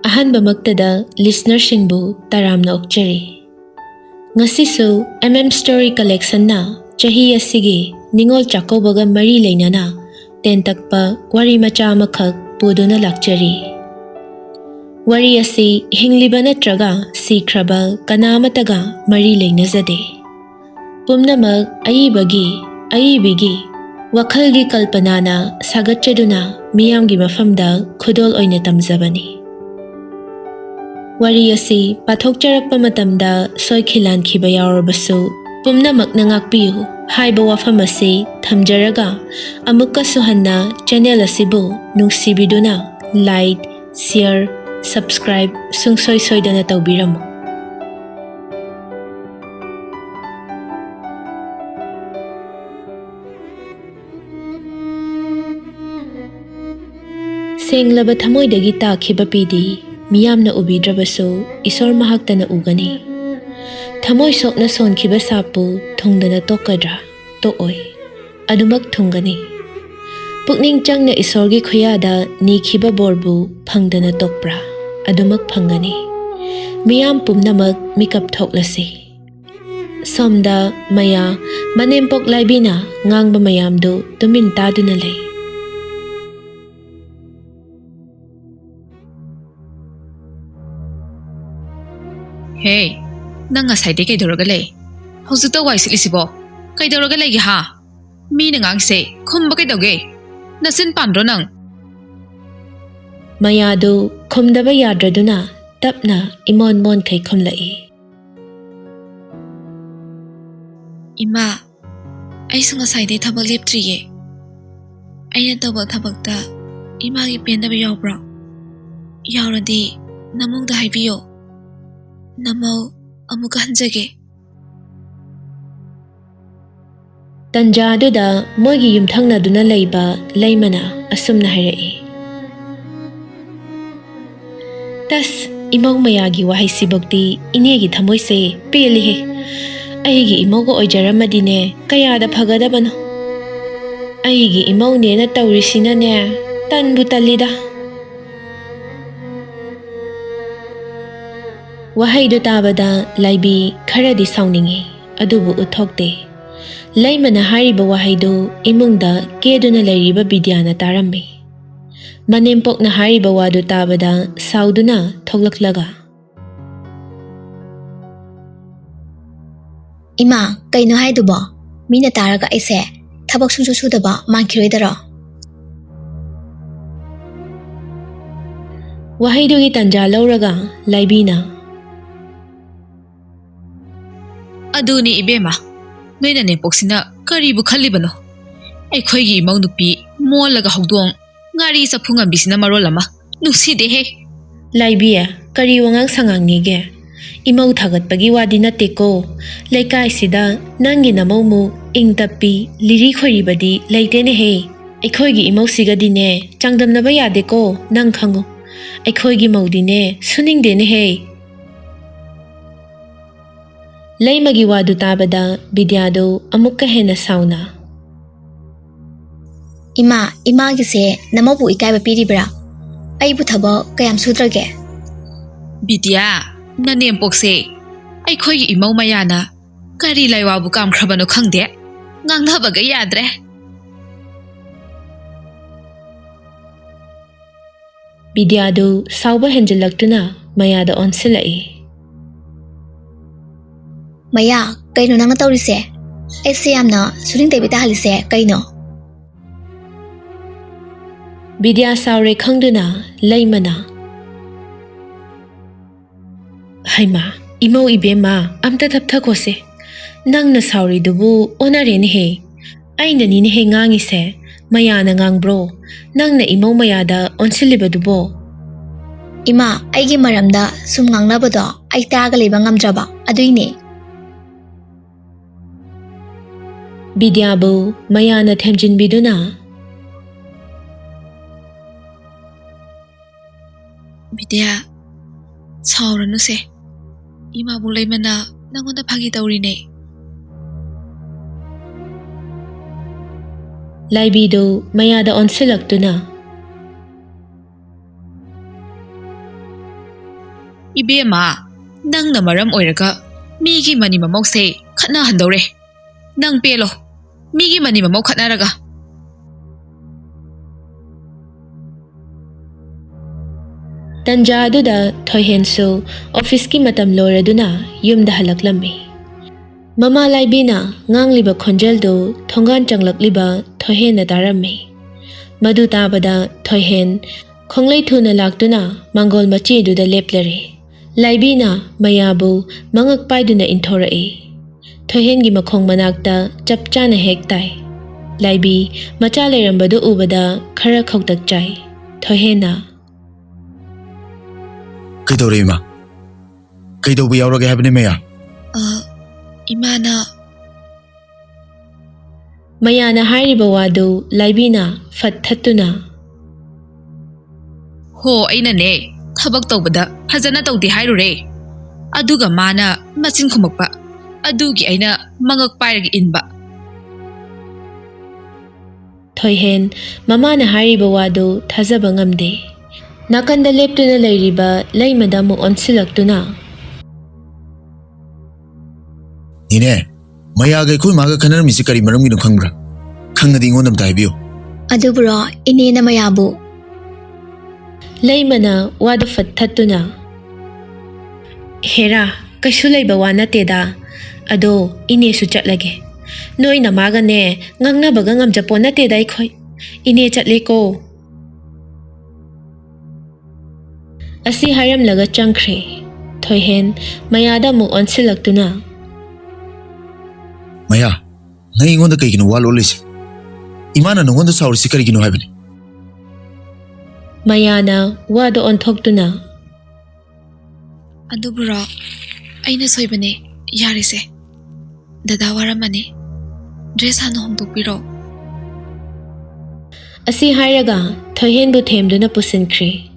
Ahanbamaktada listenersingbu taramna okjari. Ngasisu Story Collection na chahi asigi Ningol Chakoubaga mari leinana tentakpa wari macha amakak puduna lakjari. Wari asi hingliba natraga sikraba kanamataga mari leinazade. Pumnamag ayibigi wakhalgi kalpanana sagatchaduna miyamgi mafamda khudol oina tamzabani. Wari asi pathokcharakpa matamda soikhilan khiba yaurabasu pumnamak nangakpiyu haiba wafam asi thamjaraga amukka suhanna channel asibu nungsibiduna like, share, subscribe sungsoi soidana tawbiramu. Senglaba thamoidagi takhiba pidi miyamna ubidrabasu isor mahaktana ugani. Thamoi sokna sonkhiba sapu thungdana tokadra tooi adumak thungani. Pukning changna isorgi khuyada nikhiba borbu phangdana tokpra adumak phangani. Miyam pumnamak mikap thoklasi. Somda maya manempok laibina ngangba mayamdu tumin taduna lay. Hey, nang ngasayde kaidoroga lay. Hozukta waisilisibo. Kaidoroga lay ha. Mi nangang se, khumba kaidoge. Nasin pandro nang. Mayadu khumdaba yadraduna tapna imon kai khumlai. Ima, ay ngasayde thabak leptriye. Ayna tawag thabakta imagi pendaba yawbra. Yawradi namongda haibiyo. Namaw amuka hanjage. Tanjaduda mogi yumthangnaduna layba laymana asumna hairai. Tas imaw mayagi wahay sibokti inegi thamoyse pelihe. Aigi imaw ko oijaramadine kayada phagadabano. Aigi imaw nena tawrisina ne tanbu talida. Wahaydo tabada laibi kharadi sauningi adubu uthokte. Laymana hariba wahaydo imungda keduna layriba Bidyana tarambi. Manempok na hariba wadu tabada sauduna thoklaklaga. Ima, kaino haydubo? Mina taraga aise thabak sudaba mankiroidaro. Wahaydo gi tanja lauraga laibina. Aduni ibema. Noina nempoksina karibu khalibano. Aikhoigi imaw nupi molaga hawdong ngari saphungam bisina marolama. Nuside he. Laibia kari wangang sangang nige. Imaw thagatpagi wadi nateko. Laikai sida nangi namawmu ingtapi liri khoribadi laitene he. Aikhoigi imaw sigadine changdamnaba yadeko nang khango. Aikhoigi mawdine suningdene he. Laymagi wadu tabada Bidyado amukka hena sauna. Ima gise namabu ikaiba piribra. Aibu thaba kayam sudrage. Bidya, nanempokse. Aikhoigi imaw mayana kari laywabu kamkhrabano khangde. Ngangnabaga yadre. Bidyado sauba henjalaktuna mayada onsilai. Maya, kaino nang tawrise? Aise yamna suring tebita halise kaino? Bidya saure khangduna laymana. Haima, imaw ibema amta thaptha kose. Nang na sauri dubu onarene he. Aina ni he ngangise mayana ngangbro. Nang na imaw mayada onsiliba dubo. Ima, aigi maramda sum ngangnabado ay taga leba ngamdraba aduine. Bidyabu mayana themjinbiduna. Bidya, sauranu se. Ima bulay mana nangonda phagi taurine. Laibido mayada onsilaktuna. Ibema, nang na maram oiraga, migi mani mamok se khatna handore. Nang pelo, migi mani mamok khatna raga. Tanja aduda Thoihensu office ki matam loraduna yumda halaklammi. Mama Laibina ngangliba khonjeldo thongan changlakliba Thoihen na tarammi. Madu tabada Thoihen khonglei thuna laktuna mangol machi duda leplare. Laibina mayabu mangak paiduna inthorei. Thoihen gi makhong manakta chapchana hektai. Laibi macha lerambadu ubada khara khoktak chai. Thoihen na Kaidore ima. Kaidobu yaurage habne maya. Imana. Mayana hairiba wadu Laibina fathatuna. Ho aina ne thabak tawbada phajana tawdi hairure. Aduga mana machin khumakpa. Adugi aina mangak pairagi inba. Thoihen mamana hairiba wadu thazaba ngamde. Nakanda leptuna leiriba laimada mu onsilaktuna. Nine, mayaga kui maga khanar misi kari maram ginu khangra. Khangadi ngonam taibiyo. Adubro ine na mayabu. Laimana wadu fathatuna. Hera kashu laiba wana teda. Ado ine su chatlage. Noi namaga ne ngangna baga ngamjapona teda ikhoi. Ine chatle ko. Asi haram laga changkre. Thoihen mayada mu onsilaktuna. Maya, ngai ngonda kai ginu walo lesi. Imana ngonda saurisi kari ginu habani. Mayana wadu onthoktuna. Adubro aina soibane yarise. Dada waramane. Dress hanu homdokpiro. Asi hairaga Thoihen bu themduna pusinkre.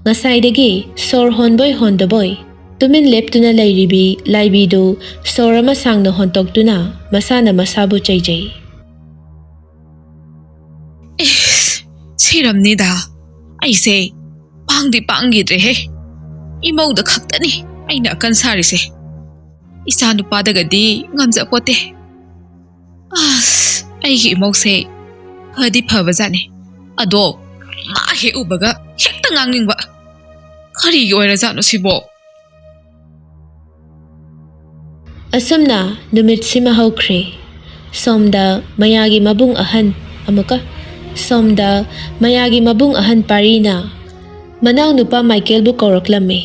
Ngasaidagi sor honboy hondaboy. Tumin leptuna lairibi laibido sorama sangna hontoktuna masana masabu chaijai. Siram nida. Aise panggi drehe. Imau da khaktani aina kan sarise. Isa nupada gadi ngamja pote. Aigi imau se phadi phabajane. Ado ma he ubaga hekta ngangingba. Khari gi oira janu sibo. Asumna numit sima haukre. Somda mayagi mabung ahan amuka. Somda mayagi mabung ahan parina. Manaw nupa Michael bu koroklame.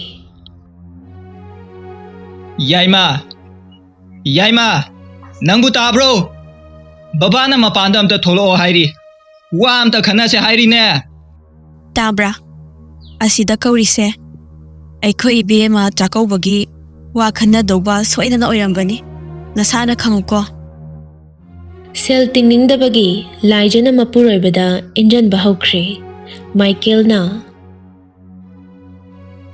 Yaima, nangbu tabro. Babana mapanda amta tholo hairi. Wa amta khana se hairi ne. Tabra. Asida kaurise. Aikhoi ibema Chakoubagi wa khana doba soidana oirangani. Nasana khanguko. Sel tingningdabagi laijana mapuroibada injan bahaukre. Michael na.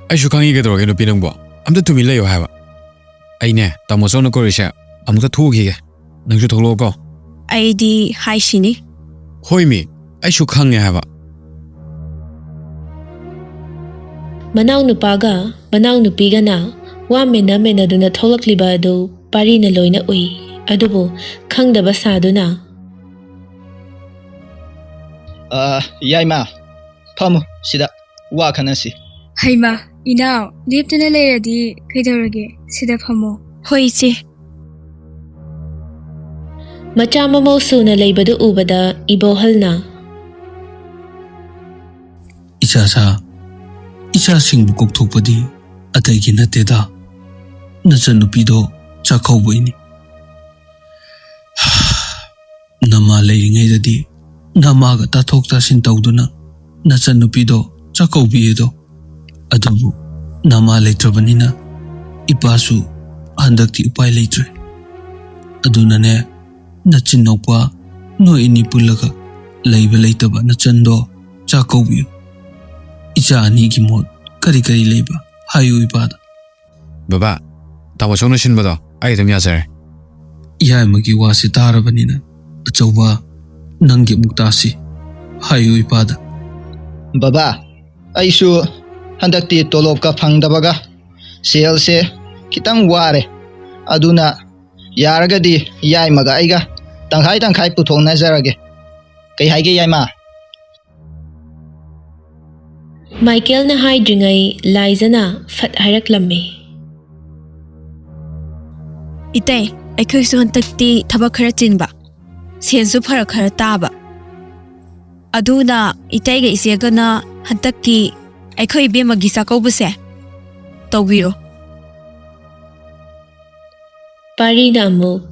Aishu khangi gedroge no pinangbo. Amta tumi layo haba. Aine tamosona korisha amta thugi nangju tholo ko. Aidi haishini. Hoimi aishu khange haba. Manaw nupaga manaw nupiga na wa mena duna tholakliba adu parina loina ui. Adubu khangdaba saduna. Yaima, pamu sida wa khana si. Haima, inao, leptuna layadi kaidorage sida phamo. Hoichi. Macha mamau suna laibadu ubada ibohalna. Icha singbu kokthokpadi ataigi nateda. Nachanupido Chakoubaini. Nama leiringaidadi namaga tathokta sin tawduna nachanupido Chakoubiyedo. Adubu nama leitrabanina ipasu handakti upai leitre. Adunane nachinokpa no ini pulaga leiba leitaba nachando Chakoubiyo. Icha ani gi mod Kari kari leba hayu ipada. Baba, tawa sona sinbado ai dum yasare. Yaimagi wasi tarabanina achauba nangi muktasi hayu ipada. Baba, aisu handakti tolop ka phangdabaga sel se kitang ware aduna yaragadi yaimaga aiga tangkhai puthongna jarage kai haige yaima. Michael na haidringai Laizana fat hairaklammi. Ite, aikoy su hantakti thaba khara chinba. Sensu phara khara taba. Aduna itaiga isega na hantakti aikoy ibema gi chakouba se. Tawbiro. Pari na amuk.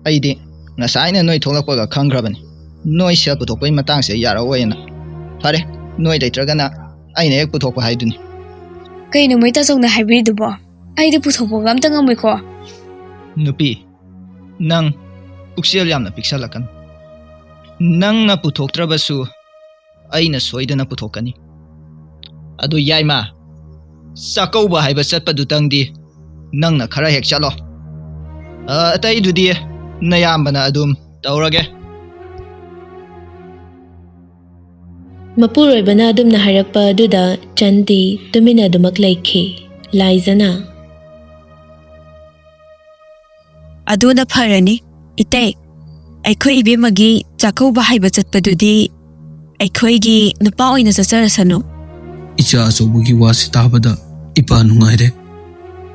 Aidi ngasaina noi tholakpaga khangrabani. Noi sel puthokpai matang se yarawoyena. Phare, noi leitragana aina ek puthokpa haiduni. Kaino moita songna hybrid bo. Aidi puthokpa amta ngamoi ko. Nupi, nang puksel yamna piksalakan. Nang na puthoktrabasu aina soidana puthokani. Adu yaima Chakouba haiba chatpa dutangdi nang na khara hek chalo. Atai dudi nayambana adum taurage. Mapuroibana adum na harakpa aduda Chandi tumina adumak laikhi. Laizana. Aduna pharani. Ite, aikoy ibema gi chakouba haiba chatpadudi aikoy gi nupa oina chacharasano. Icha achaubugi wasi tabada ipa nungaire.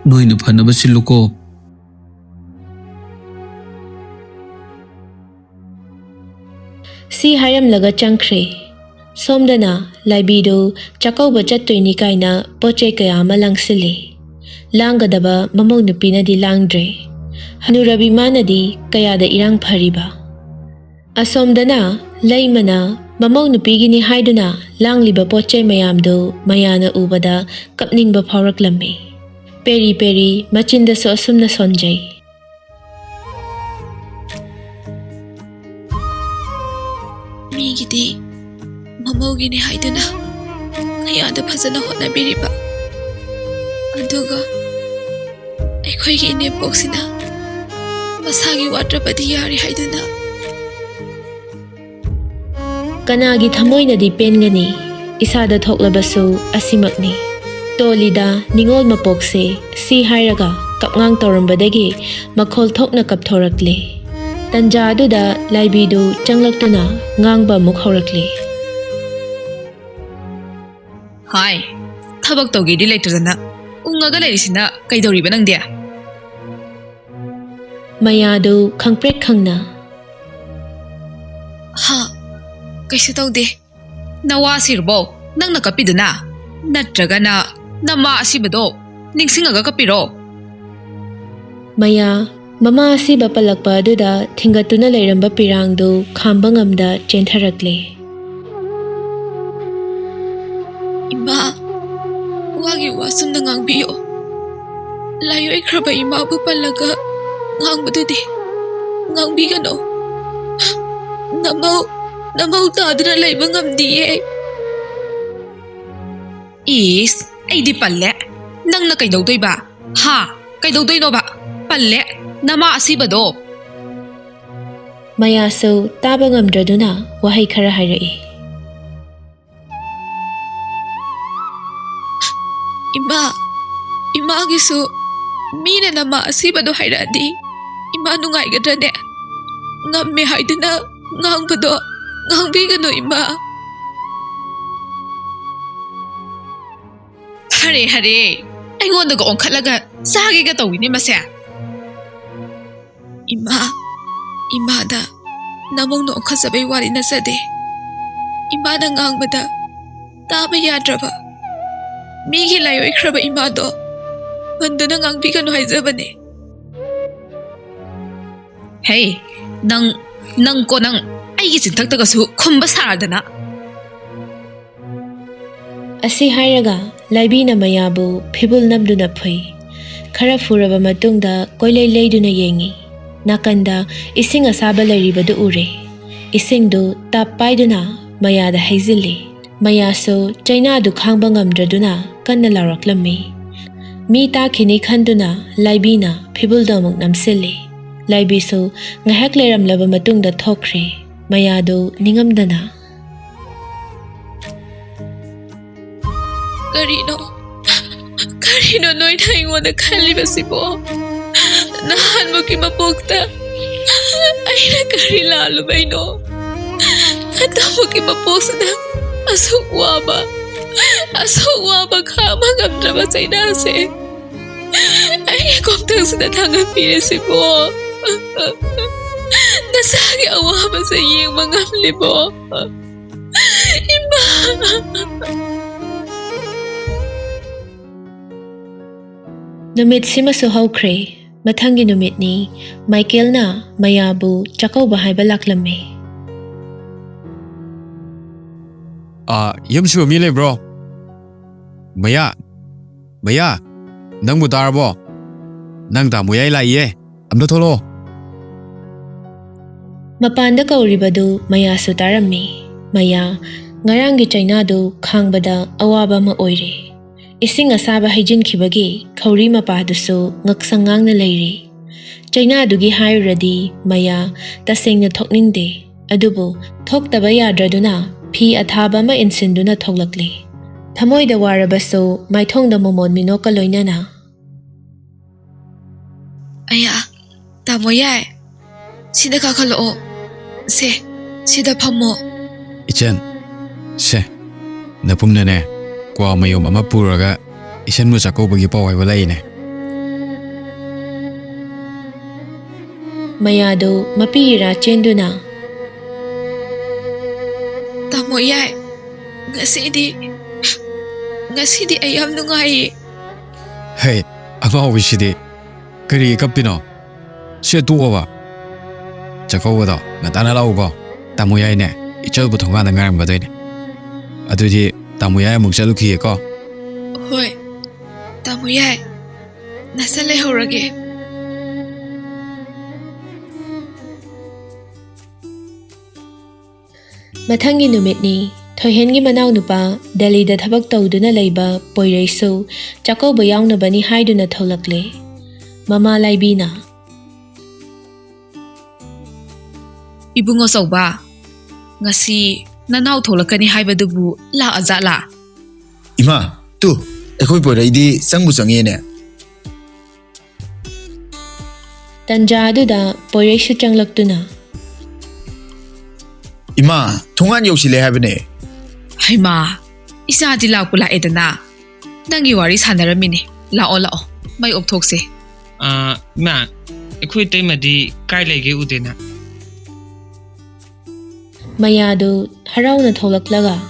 Noina phanaba siluko. Si haram laga changkre. Somdana laibido Chakouba chattoini kaina poche kaya ama langsili. Langgadaba mamong nupina di langdre. Hanurabi manadi kaya da irang phariba. Asomdana laimana mamong nupigi ni haiduna langliba poche mayamdo mayana ubada kapningba phauraklammi. Peri peri machinda so asumna sonjay. Migidi mamogini haiduna kayada phajana hotnabiriba aduga aikoigi inepoksina masagi watrapadi yari haiduna Kanagi thamoina di pengani isada thoklabasu asimakni. Tolida Ningol mapokse si hairaga kapngang torambadagi makhol thokna kapthorakle. Tanja aduda laibidu changlaktuna ngangba mukhorakle. Hai, thabak togi di lecturena ungaga lerisina kaidoriba nangdia. Mayadu khangprek khangna. Ha, kaisi taude. Nawa sirbo nangna kapiduna natragana nama asibado ningsingaga kapiro. Maya mama asiba palakpa aduda thingatuna leiramba pirangdu khamba ngamda chentharakle. Ima, wagi wasum na ngangbiyo. Layo ikraba ima bu palaga ngangbadudi. Ngangbigano. Namaw taduna layba ngamdiye. Is, ay di palle. Nang na kaidawdoy ba? Ha, kaidawdoy no ba? Palle, nama asiba do. Maya so taba ngamdraduna wahay khara hairai. Ima gisu mina nama asibado hairadi ima nungai gadrane ngamme haiduna ngangbado ngangbigano ima hare aingonda go onkhalaga sage ga tawini mase imada namong no onkhasabay wari nasade imada ngangbada taba yadraba Migi layo ikraba imado. Manduna ngangbigano haizabane. Hey, nang ko nang aigi sintaktagasu khumba saradana. Asi hairaga laibina mayabu phibul namduna phui. Khara furaba matungda koilai leiduna yengi. Nakanda ising asaba lairibadu ure. Isingdu tap paiduna mayada haizili. Mayaso Chainadu khangba ngamdraduna kanna lauraklammi. Mi takhini khanduna laibina phibuldomuk namsili. Laibisu ngahak leramlaba matungda thokre. Mayado ningamdana. Karino noy na ingoda khalibasibo. Nahan mo ki mapukta. Ay na kari lalo bayno. Atamo ki mapukta. Asukwa ba kama ngamdraba sa inase. Ay kumtang sinatanggan pinisibo. Nasagi awa ba sa iyong mga libo. Ima. Numit si masuhawkre, mathangi numit ni Michael na mayabu Chakouba haiba laklammi. Yum su mi le bro. Maya, nang bu tarbo. Nang ta muyai lai ye. Amda tholo. Mapanda kauribadu maya su tarammi. Maya ngarangi Chainadu khangbada awaba ma oire. Ising asaba hijinkhibagi khauri mapadusu ngaksangang leiri. Chainadugi hairadi maya tasengna thokningde. Adubu thoktaba yadraduna phi athaba ma insinduna thoklakli. Thamoida warabasu maithongda momon minoka loinana. Aya, tamoyai. Sida kakalo. Se, sida pamo. Ichen, se, napumna ne. Kwa mayom ama puraga isan mo Chakouba gi pawai wala ine. Mayado mapira chenduna. Tamoyai, ngasidi ayam nungai. Hey, ama wishide. Kari kapino. Se tuwa. Chakouba da natana laugo. Tamoyai ne ichal bu thonga na ngaram badai ne. Aduji Tamuyai amuk chaluki ko. Hoi. Tamuyai. Nasa lehorage. Mathangi numitni Thoihengi manau nupa Delhi da thabak tawduna leiba poireisu Chakouba yawnabani haiduna tholakle. Mama laibina. Ibungo sauba. Ngasi Nanau tholakani haibadubu la azala. Ima, tu, ekoi poiraidi sangbu sangene. Tanja aduda poireisu changlaktuna. Ima, thongan yousile habane. Haima, isa di la pula edana. Nangi wari sanaramini. Lao. May opthokse. Ma, ekoi taimadi kai lege udena. Mayado harauna tholaklaga.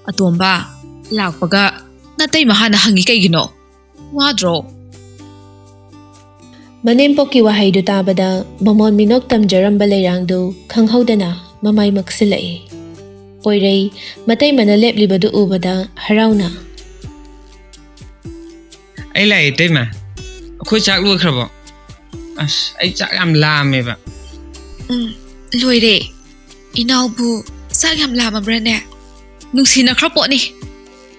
Atomba, lakpaga, natay mahana hangi kaygino. Wadro. Manembokki wahaidu tabada momon minok tamjaramba leirangdu khanghaudana mamai maksilai. Poirei matay mana leplibadu ubada harauna. Ai lai taima. Akoi chak lu khrabo. Ai chak am lameba. Loire. Inaubu sagyam lama brane. Nungsina khrapo ni.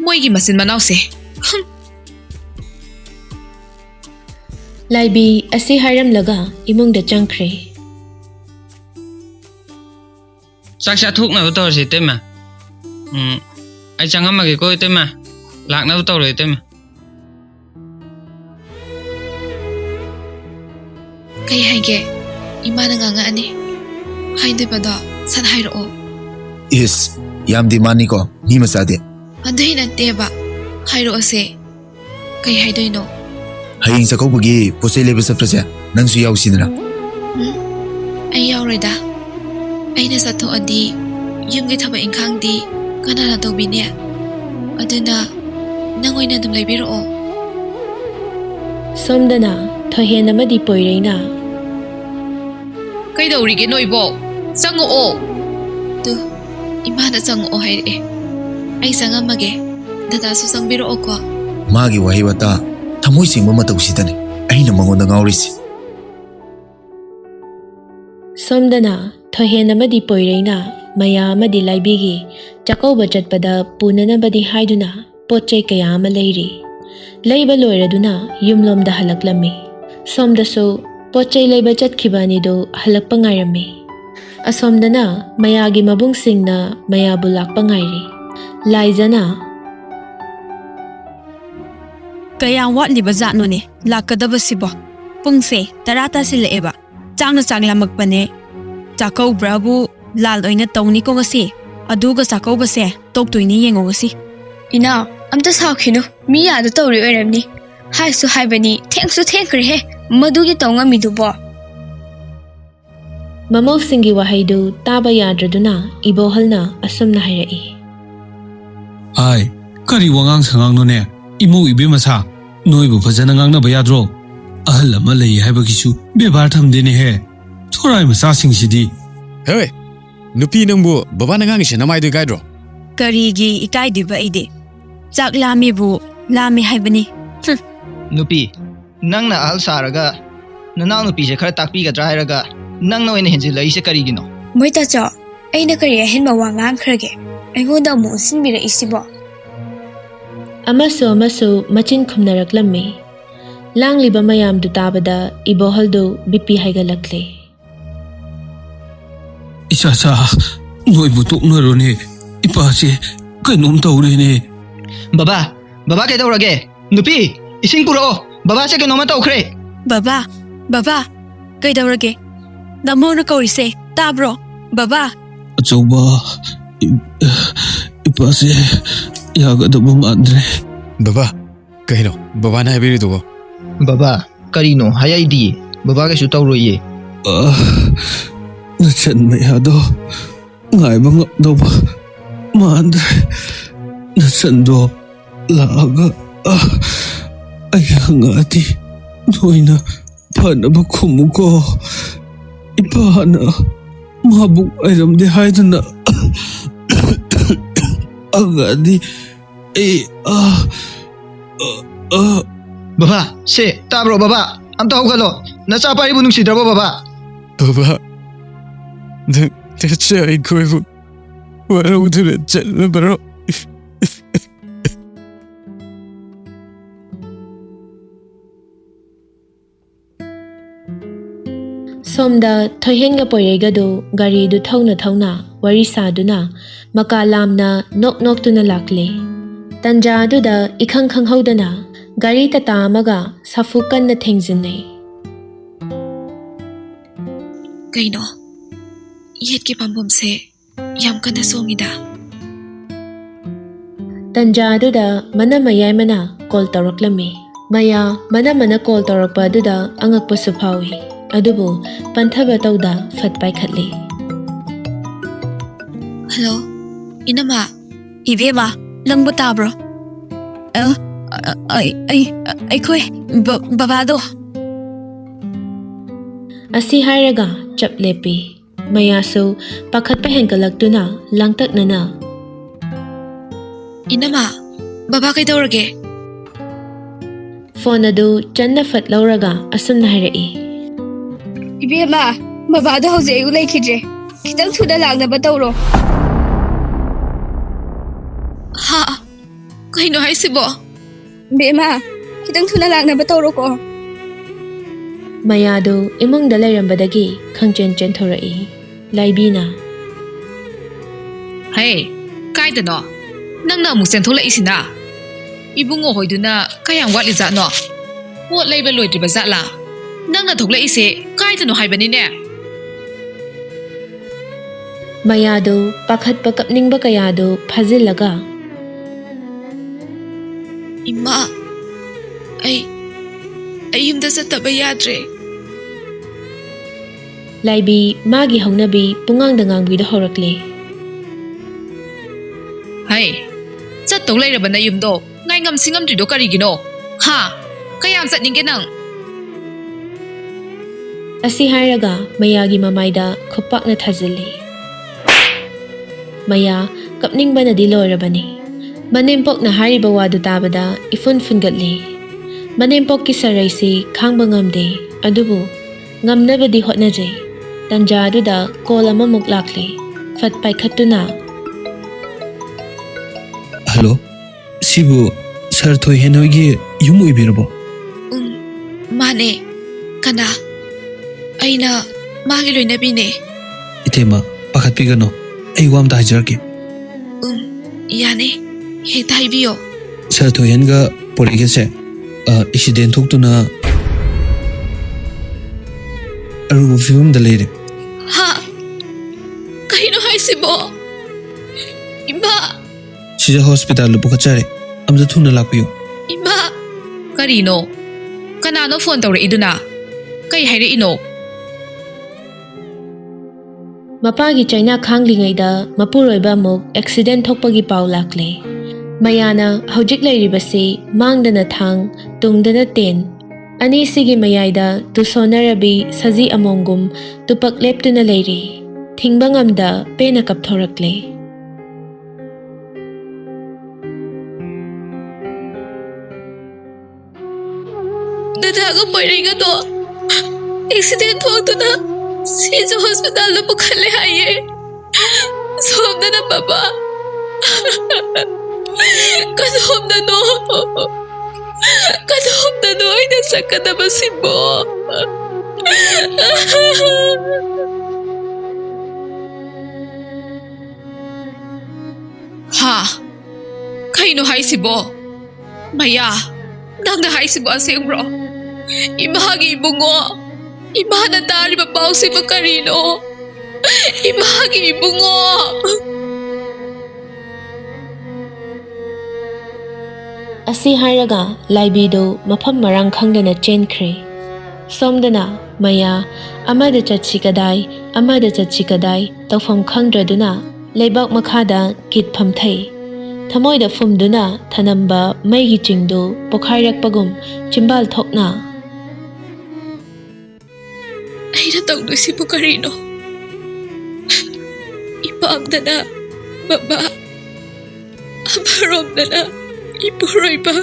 Moigi masin manause. Laibi asi haram laga imungda changkre. Chak thuk na to si taima. Ai changamage ko taima. Lak na to re taima. Kay haige. Imana nga ani. Haide pada san hairo. Yes, yam di mani ko, ni masade. Aday na teba. Hairo ase. Kay haidoy no. Haying Chakouba gi posai leba saprase, nangsu yausinra. Ay yaurida. Ay nasato adi. Yung thaba ingkang di. Kanana to binya. Aduna. Nangoy na dum laibiro. Somdana thohen amadi poireina. Kay daurige noibo. Sango. Tu. Imana sango haire. Ay sangamage. Dada su sangbiro ko. Magi wahi wata thamoi singba matau sidani aina mangonda ngaurisi. ꯁꯣꯝꯗꯅ ꯊꯣꯏꯍꯦꯟ ꯑꯃꯗꯤ ꯄꯣꯏꯔꯩꯅ ꯃꯌꯥ ꯑꯃꯗꯤ ꯂꯥꯏꯕꯤꯒꯤ ꯆꯥꯛꯀꯧꯕ ꯆꯠꯄꯗ ꯄꯨꯅꯅꯕꯗꯤ ꯍꯥꯏꯗꯨꯅ ꯄꯣꯠꯆꯩ ꯀꯌꯥ ꯑꯃ ꯂꯩꯔꯤ꯫ ꯂꯩꯕ ꯂꯣꯏꯔꯗꯨꯅ ꯌꯨꯝꯂꯣꯝꯗ ꯍꯜꯂꯛꯂꯝꯃꯤ꯫ ꯁꯣꯝꯗꯁꯨ ꯄꯣꯠꯆꯩ ꯂꯩꯕ ꯆꯠꯈꯤꯕ ꯑꯅꯤꯗꯨ ꯍꯜꯂꯛꯄ ꯉꯥꯏꯔꯝꯃꯤ꯫ ꯑꯁꯣꯝꯗꯅ ꯃꯌꯥꯒꯤ ꯃꯕꯨꯡꯁꯤꯡꯅ ꯃꯌꯥꯕꯨ ꯂꯥꯛꯄ ꯉꯥꯏꯔꯤ꯫ ꯂꯥꯏꯖꯅ ꯀꯌꯥꯝ ꯋꯥꯠꯂꯤꯕ ꯖꯥꯠꯅꯣꯅꯦ ꯂꯥꯛꯀꯗꯕꯁꯤꯕꯣ? ꯄꯨꯡꯁꯦ 10 ꯇꯥꯁꯤꯜꯂꯛꯑꯦꯕ꯫ ꯆꯥꯛꯅ ꯆꯥꯛꯂꯝꯃꯛꯄꯅꯦ꯫ ꯆꯥꯛꯀꯧꯕ꯭ꯔꯥꯕꯨ ꯂꯥꯜ ꯑꯣꯏꯅ ꯇꯧꯅꯤꯀꯣ ꯉꯁꯤ꯫ ꯑꯗꯨꯒ ꯆꯥꯛꯀꯧꯕꯁꯦ ꯇꯣꯛꯇꯣꯏꯅꯤ ꯌꯦꯡꯉꯣ ꯉꯁꯤ꯫ ꯏꯅꯥꯎ ꯑꯝꯇ ꯁꯥꯎꯈꯤꯅꯨ, ꯃꯤ ꯌꯥꯗ ꯇꯧꯔꯤ ꯑꯣꯏꯔꯝꯅꯤ꯫ ꯍꯥꯏꯁꯨ ꯍꯥꯏꯕꯅꯤ, ꯊꯦꯡꯁꯨ ꯊꯦꯡꯈ꯭ꯔꯦꯍꯦ ꯃꯗꯨꯒꯤ ꯇꯧ ꯉꯝꯃꯤꯗꯨꯕꯣ꯫ ꯃꯃꯧꯁꯤꯡꯒꯤ ꯋꯥꯍꯩꯗꯨ ꯇꯥꯕ ꯌꯥꯗ꯭ꯔꯗꯨꯅ ꯏꯕꯣꯍꯜꯅ ꯑꯁꯨꯝꯅ ꯍꯥꯏꯔꯛꯏ꯫ ꯍꯥꯏ, ꯀꯔꯤ ꯋꯥꯉꯥꯡ ꯁꯉꯥꯡꯅꯣꯅꯦ? ꯏꯃꯧ ꯏꯕꯦꯝꯃꯁꯥ, ꯅꯣꯏꯕꯨ ꯐꯖꯅ ꯉꯥꯡꯅꯕ ꯌꯥꯗ꯭ꯔꯣ? ꯑꯍꯜ ꯑꯃ ꯂꯩ ꯍꯥꯏꯕꯒꯤꯁꯨ ꯕꯦꯕꯥꯔ ꯊꯝꯗꯦꯅꯦꯍꯦ꯫ ꯊꯣꯔꯥꯏ ꯃꯆꯥꯁꯤꯡꯁꯤꯗꯤ꯫ ꯍꯦ, ꯅꯨꯄꯤ ꯅꯪꯕꯨ ꯕꯕꯥꯅ ꯉꯥꯡꯉꯤꯁꯦ ꯅꯃꯥꯏꯗꯨ ꯏꯀꯥꯏꯗ꯭ꯔꯣ? ꯀꯔꯤꯒꯤ ꯏꯀꯥꯏꯗꯤꯕ ꯑꯩꯗꯤ? ꯆꯥꯛ ꯂꯥꯝꯃꯤꯕꯨ ꯂꯥꯝꯃꯤ ꯍꯥꯏꯕꯅꯤ꯫ ꯅꯨꯄꯤ, ꯅꯪꯅ ꯑꯍꯜ ꯁꯥꯔꯒ ꯅꯅꯥꯎ ꯅꯨꯄꯤꯁꯦ ꯈꯔ ꯇꯥꯛꯄꯤꯒꯗ꯭ꯔꯥ ꯍꯥꯏꯔꯒ ꯅꯪꯅ ꯑꯣꯏꯅ ꯍꯦꯟꯖꯤꯜꯂꯛꯏꯁꯦ ꯀꯔꯤꯒꯤꯅꯣ? ꯃꯣꯏ ꯇꯥꯆꯧ, ꯑꯩꯅ ꯀꯔꯤ ꯑꯍꯦꯟꯕ ꯋꯥ ꯉꯥꯡꯈ꯭ꯔꯒꯦ? ꯑꯩꯉꯣꯟꯗ ꯑꯃꯨꯛ ꯑꯣꯟꯁꯤꯟꯕꯤꯔꯛꯏꯁꯤꯕꯣ? ꯑꯃꯁꯨ ꯃꯆꯤꯟ ꯈꯨꯝꯅꯔꯛꯂꯝꯃꯤ꯫ ꯂꯥꯡꯂꯤꯕ ꯃꯌꯥꯝꯗꯨ ꯇꯥꯕꯗ ꯏꯕꯣꯍꯜꯗꯨ ꯕꯤꯄꯤ ꯍꯥꯏꯒꯠꯂꯛꯂꯦ꯫ ꯏꯆꯥꯆꯥ, ꯅꯣꯏꯕꯨ ꯇꯣꯛꯅꯔꯣꯅꯦ꯫ ꯏꯄꯥꯁꯦ ꯀꯩꯅꯣꯝ ꯇꯧꯔꯦꯅꯦ꯫ ꯕꯕꯥ ꯀꯩꯗꯧꯔꯒꯦ? ꯅꯨꯄꯤ, ꯏꯁꯤꯡ ꯄꯨꯔꯛꯑꯣ, ꯕꯕꯥꯁꯦ ꯀꯩꯅꯣꯝꯃ ꯇꯧꯈ꯭ꯔꯦ꯫ ꯕꯕꯥ, ꯀꯩꯗꯧꯔꯒꯦ? ꯅꯃꯧꯅ ꯀꯧꯔꯤꯁꯦ ꯇꯥꯕ꯭ꯔꯣ? ꯕꯕꯥ! ꯑꯆꯧꯕ, ꯏꯄꯥꯁꯦ ꯌꯥꯒꯗꯕ ꯃꯥꯟꯗ꯭ꯔꯦ꯫ ꯕꯕꯥ, ꯀꯩꯅꯣ ꯕꯕꯥꯅ ꯍꯥꯏꯕꯤꯔꯤꯗꯨꯕꯣ? ꯕꯕꯥ, ꯀꯔꯤꯅꯣ ꯍꯥꯏꯔꯛꯏꯗꯤ? ꯕꯕꯥ ꯀꯩꯁꯨ ꯇꯧꯔꯣꯏꯌꯦ꯫ ꯅꯆꯟ ꯃꯌꯥꯗꯣ ꯉꯥꯏꯕ ꯉꯝꯗꯧꯕ ꯃꯥꯟꯗ꯭ꯔꯦ꯫ ꯅꯆꯟꯗꯣ ꯂꯥꯛꯑꯒ ꯑꯩ ꯍꯪꯉꯛꯑꯗꯤ ꯅꯣꯏꯅ ꯐꯅꯕ ꯈꯨꯝꯃꯨꯀꯣ꯫ ꯏꯄꯥꯅ ꯃꯥꯕꯨ ꯑꯣꯏꯔꯝꯗꯦ ꯍꯥꯏꯗꯨꯅ ꯍꯪꯉꯛꯑꯗꯤ ꯑꯩ ꯕꯕꯥ, ꯁꯦ ꯇꯥꯕ꯭ꯔꯣ ꯕꯕꯥ? ꯑꯝꯇ ꯍꯧꯒꯠꯂꯣ. ꯅꯆꯥ ꯄꯥꯔꯤꯕꯨ ꯅꯨꯡꯁꯤꯗ꯭ꯔꯕꯣ ꯕꯕꯥ? ꯕꯕꯥ, ꯅꯆꯥ ꯑꯩꯈꯣꯏꯕꯨ ꯋꯥꯔꯧꯗꯨꯅ ꯆꯠꯂꯕꯔꯣ? ꯁꯣꯝꯗ ꯊꯣꯏꯍꯦꯟꯒ ꯄꯣꯏꯔꯩꯒꯗꯨ ꯒꯥꯔꯤꯗꯨ ꯊꯧꯅ ꯋꯥꯔꯤ ꯁꯥꯗꯨꯅ ꯃꯀꯥ ꯂꯥꯝꯅ ꯅꯣꯛꯇꯨꯅ ꯂꯥꯛꯂꯦ꯫ ꯇꯟꯖꯥ ꯑꯗꯨꯗ ꯏꯈꯪ ꯈꯪꯍꯧꯗꯅ ꯒꯥꯔꯤ ꯇꯇꯥ ꯑꯃꯒ ꯁꯥꯐꯨ ꯀꯟꯅ ꯊꯦꯡꯖꯤꯟꯅꯩ꯫ ꯀꯩꯅꯣ? ꯌꯦꯠꯀꯤ ꯄꯥꯝꯕꯣꯝꯁꯦ ꯌꯥꯝ ꯀꯟꯅ ꯁꯣꯡꯉꯤꯗ꯫ ꯇꯟꯖꯥ ꯑꯗꯨꯗ ꯃꯅꯝꯃ ꯌꯥꯏꯃꯅ ꯀꯣꯜ ꯇꯧꯔꯛꯂꯝꯃꯤ꯫ ꯃꯌꯥ ꯃꯅꯝꯃꯅ ꯀꯣꯜ ꯇꯧꯔꯛꯄ ꯑꯗꯨꯗ ꯑꯉꯛꯄꯁꯨ ꯐꯥꯎꯏ꯫ ꯑꯗꯨꯕꯨ ꯄꯟꯊꯕ ꯇꯧꯗ ꯐꯠ ꯄꯥꯏꯈꯠꯂꯤ꯫ ꯍꯜꯂꯣ, ꯏꯅꯝꯃ꯫ ꯏꯕꯦꯝꯃ, ꯅꯪꯕꯨ ꯇꯥꯕ꯭ꯔꯣ? ꯑꯩꯈꯣꯏ ꯕꯕꯥꯗꯣ꯫ ꯑꯁꯤ ꯍꯥꯏꯔꯒ ꯆꯞ ꯂꯦꯞꯄꯤ꯫ ꯃꯌꯥꯁꯨ ꯄꯥꯈꯠꯄ ꯍꯦꯟꯒꯠꯂꯛꯇꯨꯅ ꯂꯥꯡꯇꯛꯅꯅ, ꯏꯅꯝꯃ, ꯕꯕꯥ ꯀꯩꯗꯧꯔꯒꯦ? ꯐꯣꯟ ꯑꯗꯨ ꯆꯟꯅ ꯐꯠ ꯂꯧꯔꯒ ꯑꯁꯨꯝꯅ ꯍꯥꯏꯔꯛꯏ꯫ ꯏꯕꯦꯝꯃ, ꯕꯕꯥꯗꯣ ꯍꯧꯖꯤꯛ ꯑꯌꯨꯛ ꯂꯩꯈꯤꯗ꯭ꯔꯦ꯫ ꯈꯤꯇꯪ ꯊꯨꯅ ꯂꯥꯛꯅꯕ ꯇꯧꯔꯣ꯫ ꯍꯥ? ꯀꯩꯅꯣ ꯍꯥꯏꯁꯤꯕꯣ? ꯕꯦꯝꯃ, ꯈꯤꯇꯪ ꯊꯨꯅ ꯂꯥꯛꯅꯕ ꯇꯧꯔꯣꯀꯣ꯫ ꯃꯌꯥꯗꯨ ꯏꯃꯨꯡꯗ ꯂꯩꯔꯝꯕꯗꯒꯤ ꯈꯪꯆꯦꯟ ꯆꯦꯟꯊꯣꯔꯛꯏ꯫ ꯂꯥꯏꯕꯤꯅ, ꯍꯦ, ꯀꯥꯏꯗꯅꯣ? ꯅꯪꯅ ꯑꯃꯨꯛ ꯆꯦꯟꯊꯣꯛꯂꯛꯏꯁꯤꯅ? ꯏꯕꯨꯡꯉꯣ ꯍꯣꯏꯗꯨꯅ ꯀꯌꯥꯝ ꯋꯥꯠꯂꯤꯖꯥꯠꯅꯣ? ꯄꯣꯠ ꯂꯩꯕ ꯂꯣꯏꯗ꯭ꯔꯤꯕ ꯖꯥꯠꯂꯥ? ꯅꯪꯅ ꯊꯣꯛꯂꯛꯏꯁꯦ ꯀꯥꯏꯗꯅꯣ ꯍꯥꯏꯕꯅꯤꯅꯦ? ꯃꯌꯥꯗꯨ ꯄꯥꯈꯠꯄ ꯀꯞꯅꯤꯡꯕ ꯀꯌꯥꯗꯨ ꯐꯥꯖꯤꯜꯂꯒ, ꯏꯃꯥ, ꯑꯩ ꯌꯨꯝꯗ ꯆꯠꯇꯕ ꯌꯥꯗ꯭ꯔꯦ꯫ ꯂꯥꯏꯕꯤ ꯃꯥꯒꯤ ꯍꯧꯅꯕꯤ ꯄꯨꯡꯉꯥꯡꯗ ꯉꯥꯡꯕꯤꯗ ꯍꯧꯔꯛꯂꯦ꯫ ꯍꯩ, ꯆꯠꯇꯧ ꯂꯩꯔꯕ ꯅꯌꯨꯝꯗꯣ ꯉꯥꯏ ꯉꯝꯗ꯭ꯔꯤꯗꯣ ꯀꯔꯤꯒꯤꯅꯣ? ꯍꯥ? ꯀꯌꯥꯝ ꯆꯠꯅꯤꯡꯒꯦ ꯅꯪ? ꯑꯁꯤ ꯍꯥꯏꯔꯒ ꯃꯌꯥꯒꯤ ꯃꯃꯥꯏꯗ ꯈꯨꯄꯥꯛꯅ ꯊꯥꯖꯤꯜꯂꯤ꯫ ꯃꯌꯥ ꯀꯞꯅꯤꯡꯕꯅꯗꯤ ꯂꯣꯏꯔꯕꯅꯤ꯫ ꯃꯅꯦꯝꯄꯣꯛꯅ ꯍꯥꯏꯔꯤꯕ ꯋꯥꯗꯨ ꯇꯥꯕꯗ ꯏꯐꯨꯟ ꯐꯨꯟꯒꯠꯂꯤ꯫ ꯃꯅꯦꯝꯄꯣꯛꯀꯤ ꯁꯔꯩꯁꯤ ꯈꯥꯡꯕ ꯉꯝꯗꯦ꯫ ꯑꯗꯨꯕꯨ ꯉꯝꯅꯕꯗꯤ ꯍꯣꯠꯅꯖꯩ꯫ Tanja aduda call amamuk lakli. Fat paikhattuna. Hello, sibu Sanathoi henoigi yum oibirabo? Mane, kana. Aina magi loinabine. Itema, pakhatpigano. Ai wamta hajarke. Yani, hekta haibiyo. Sanathoi henga porigese accident thoktuna aruba fivamda leire. Ha! Kahino haisibo? Ima! Sija hospital pukachare. Amda thuna lakpiyo. Ima! Karino? Kanano phone tawre iduna? Kai haire ino? Mapagi China khanglingaida mapuroiba muk accident thokpagi pau lakle. Mayana hojik lairibasi mangdana thang tungdana ten. Ani sigi mayaida tusonarabi saji amongum tupak leptuna leiri. Thingbangam da pena kapthorakle. Dadaga poiringa do. Accident thoktuna Sija hospital na pukhale haye. Somna na baba. Kadhomna no. Kadhomna no ay nasakada basibo. Ha? Kaino haisibo? Maya, nang na haisibo asing bro. Imahagi ibungo. Imana dari babaw si Makarino. Imahagi ibungo. Asi hairaga laibido mafam marang khangdana chenkre. Somdana maya amada chatsi kadai tawfam khangdraduna leibak makhada kit phamthai. Thamoida fumduna thanamba maigi chingdo pokhairakpagum chimbal thokna. Aina tawdusibo karino. Ipamdana baba. Amaromdana ipuroiba.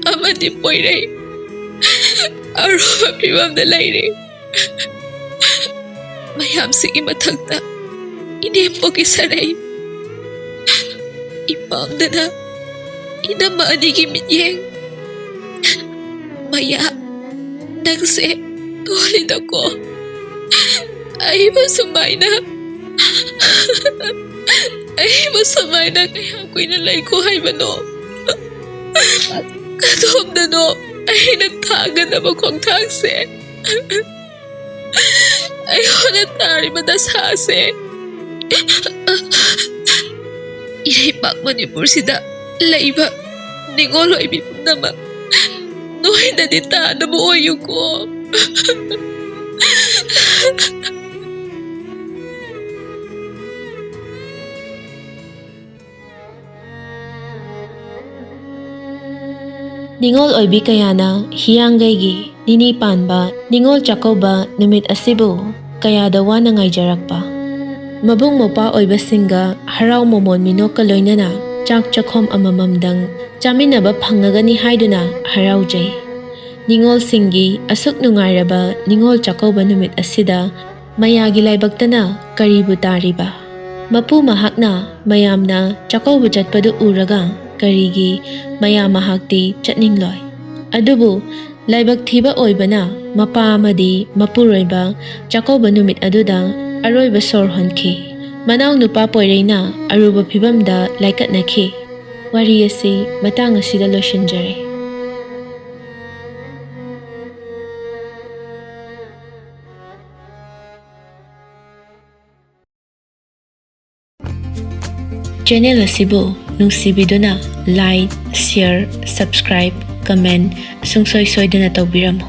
Amadi poirei. Aroba pibamda laire. Mayam sigi mathagta. Manembokki Sareidei. Ipamdana Manamma Singgi Mityeng. Maya nagse tulid ako. Ay masamay na kaya ako'y nalay ko hay mano. Katom na no ay nagtagan na makong takse. Ayaw na tari madasase. Inaipak Manipuri sida laiba Ningol Chakouba. Noy na dita na buoyo ko. Ningol oibi kayana hiyanggaigi nini panba Ningol Chakouba numit asibu kayada wana ngaijarakpa. Mabung mopa oiba singa harau momon minok kaloinana chak chakhom amamamdang chaminaba phangagani haiduna haraujai. Ningol Singgi asuk nungairaba Ningol Chakouba numit asida mayagi laibaktana karibu tariba. Mapu mahakna mayamna Chakouba chatpadu uraga karigi mayam mahakti chatningloi. Adubu laibak thiba oibana mapa amadi mapuroiba Chakouba numit aduda aroiba sor honki. Manaw nupa poireina aruba phibamda laikatnaki. Wari asi matang asida loishinjare. Channel asibu nungsibiduna like, share, subscribe, comment sungsoi soidana tawbiramo.